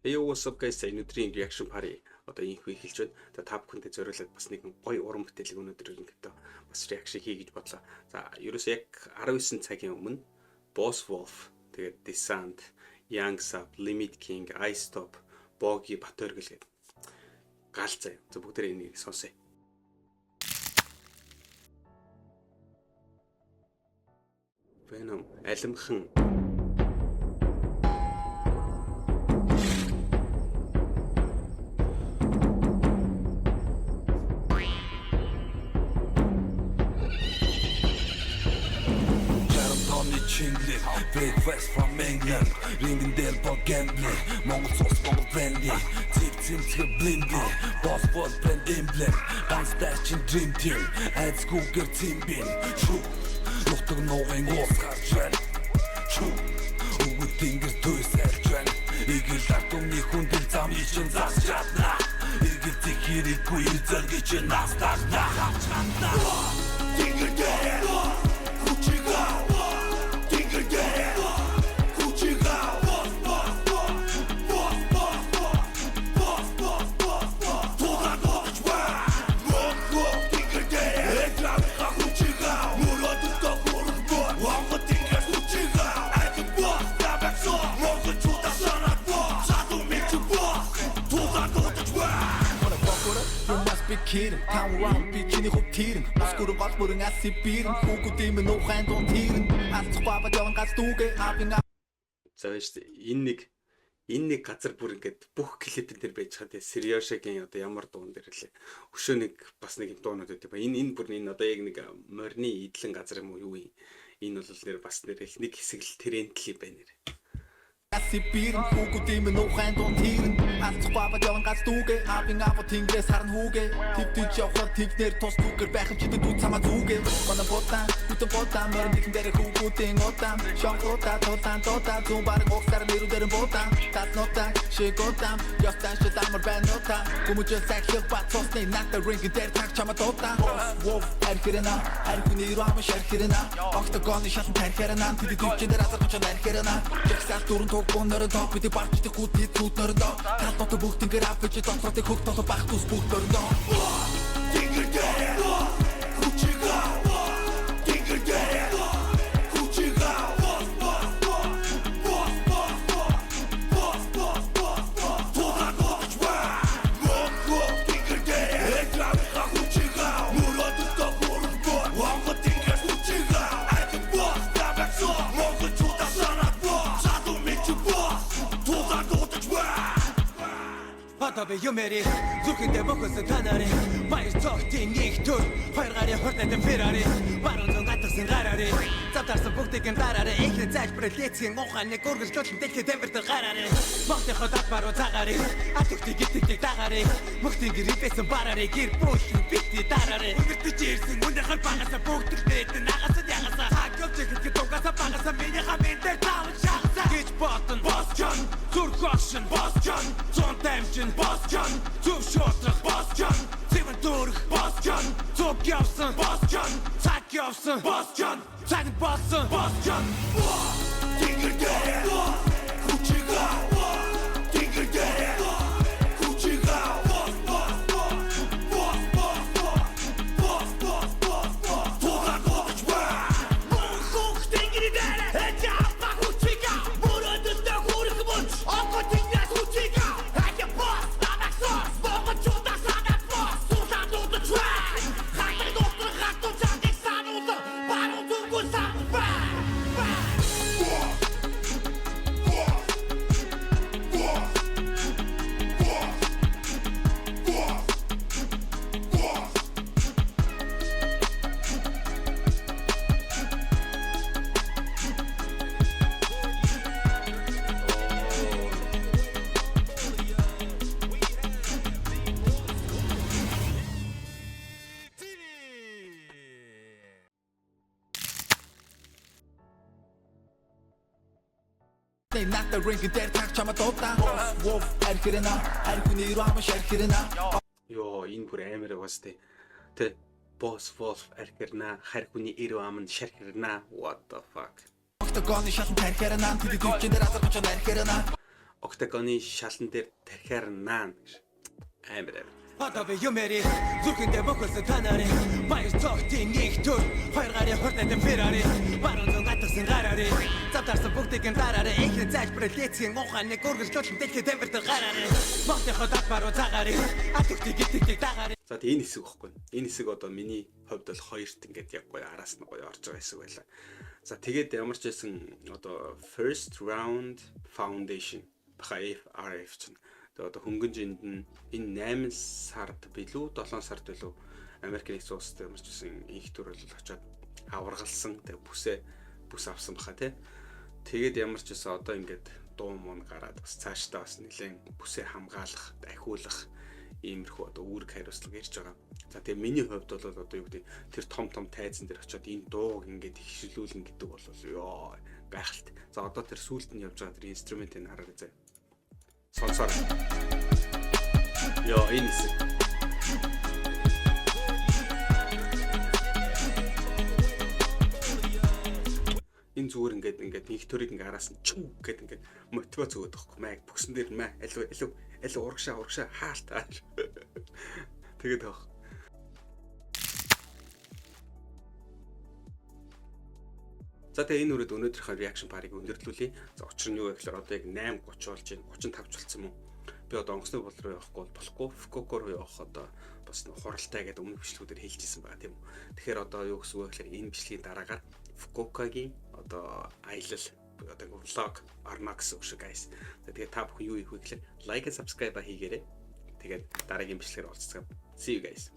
Hey what's up guys, өнөөдрийн reaction party одоо инхүү эхэлж байна. За та бүхэндээ зориулаад бас нэгэн гоё уран бүтээлийг өнөөдөр ингээд бас reaction хий гэж бодлоо. За ерөөсөө яг 19 цагийн өмнө Boss Wolf, тэгээд Descent, Young Sub, Limit King, I Stop, Bogi Батөргөл гэдэг галзаа. За бүгдээ энийг сонсъё. Venom алимхан Big West from England, ringing del på gambling. Mongol sauce, Mongol brandy. Tip tip blindy. Boss boss brand emblem. Bounce dash in dream team. Ad Google team bin. Shoot, lukter någon gås kartren. Shoot, och tinger töser tren. Igel dartum ni hundil tam için zasjatna. Igel tikiri kuir zalgichin nastakna. Tinger der. Kidding, town around bikini hook kidding. Muskulum gol murung asip birin. Хүүгүүдийн минь ухаан дунд хийрэн. Асцгаваад явна газ дүүгээ авин. За байж энэ нэг газар бүр ингээд бүх клипэн дээр байж байгаа. Тэгээ Серёшагийн одоо ямар дуун дээр лээ. Өшөө нэг бас нэг дуунууд өгдөг. Энэ бүр энэ одоо яг нэг морины идэлэн газар юм уу юу юм. Энэ бол нэр бас нэр нэг хэсэг л тренд клип байна нэр. Сибирн хүүгүүдийн минь ухаан дунд хийрэн. Асцгаваад явна газ дүүгээ авин аваа тэнгэрээс харна хүүгээ. Твж явхад твнэр тус дүүгэр байх юм чи дүү цамаа зүгээ. Манай ботан бүтэн ботан морин дэх дээр хүүгүүдийн утан. Шонхота тотан тота зүүн баг огсаар нэрүүдэр ботан. Тат нота шиготан ястан шидамар банота. Гүмүч сахих бат цосны ната ринг дээр таг чамаа тота. Wolf архирна архины рам шархирна. Octagon шатан тархирна. Тэд дүүчээр азар чан архирна. Жагсаал дөрөн Bonner top with the party the good hit to turn down. Can't not book the graph with the top of the cook to the back to spook turn down. Tinker there, Kuchiga, Tinker there, Kuchiga, Хатабе юмэри зүрхэндээ бохосон танарэ баяр цогтын нэг төр хоёр гарын хордод Феррари баруун зүүн гатсан гараарэ завтарсан бүгдийг дараарэ ихэ залбирал лэцгийн ухааны гөргөлтөл дэлхийд тамиртай гараарэ мохтой хотод баруу цагаарэ атүхтийг гитгдэг дагарэ мохтын гэрээсэн бараарэ гэр бүл бити дараарэ өдөртөж ирсэн үнэхээр багасаа бүгдээд нагасад ягасаа хагёж ихэд дугасаа багасаа миний хамын дээр таав шахсаа гэж ботон Boss John зүрхошин Boss John зон дамжин Boss John зүв шотрох Boss John зэвэн дөрөх Boss John зүг явсан Boss John цаг явсан Boss John цаг болсон Boss John Tinker there Kuchiga Tinker there Kuchiga Not the ring дээр таг чамаа дуудаа. Wolf архирна архины рам шархирна. Йоо энэ бүр амар байгаас тэ Boss Wolf архирна хархуны ирүү аманд шархирна. What the fuck. Octagon шатан тархирна. Тэд дүүчээр азар чан архирна. октагоны шалан дээр тархиар наана гэж. Амар. Одоо би юм ярих зүрхэндээ бохолсон та нарын баяр цогтын нэг төр хоёр гарын хордод феррари баруун зүүн гатсан гарари завтарсан бүгдийг нь дараарэ ихний залбирал лээцгийн ухааны гөргөлтөөлн дэлхийд амбертер гарари мохтойхоо татбаруу цагари атүхтийг гитгдэг дагари. За тэгээ энэ хэсэг баггүй. Энэ хэсэг одоо миний хувьд бол хоёрт ингээд яг гоё араас нь гоё орж байгаа хэсэг байлаа. За тэгээд ямар ч байсан одоо first round foundation баха FRF чинь одоо хөнгөн жинд нь энэ 8 сард билүү 7 сард билүү Америк нэгдсэн улсад ямар ч байсан их төр бол очиод аваргалсан тэгээ бүс авсан баха тий. Тэгээд ямар ч байсан одоо ингээд дуу мон гараад бас цаашдаа бас нэлээд бүсээ хамгаалах, ахиулах иймэрхүү одоо үүрэг хариуцлага ирж байгаа. За тэгээ миний хувьд бол одоо юу гэдэг тэр том тайзан дээр очиод энэ дууг ингээд ихшилүүлнэ гэдэг бол ёо гайхалт. За одоо тэр сүулт нь явж байгаа тэр инструментыг хараарай заа. Сонсоор. Ёо энэ хэсэг. Энэ зүгээр ингээд их төрийг ингээд араас нь чүг гэдэг ингээд мотивац өгöd байхгүй маа бүксэн дээр маа аль урагшаа хаалтаа. Тэгээд авах. За тэгээ энэ үрээд өнөөдрийнхөө реакшн парыг өндөрлүүлье. За учир нь юу вэ гэхээр одоо яг 8:30 болж байна. 35 болсон юм уу? Би одоо онгоцны бол руу явахгүй болохгүй. Фукуока руу явах одоо бас хуралтай гэдэг өмнөх бичлэгүүдээр хэлжсэн байгаа тийм үү. Тэгэхээр одоо юу гэсэн үг вэ гэхээр энэ бичлэгийн дараагаар Фукуокагийн одоо аялал одоо влог орно гэсэн үг шүү guys. Тэгээд та бүхэн юу хийх вэ гэхээр лайк and subscribe хийгээрэй. Тэгээд дараагийн бичлэгээр уулзцгаая. See you guys.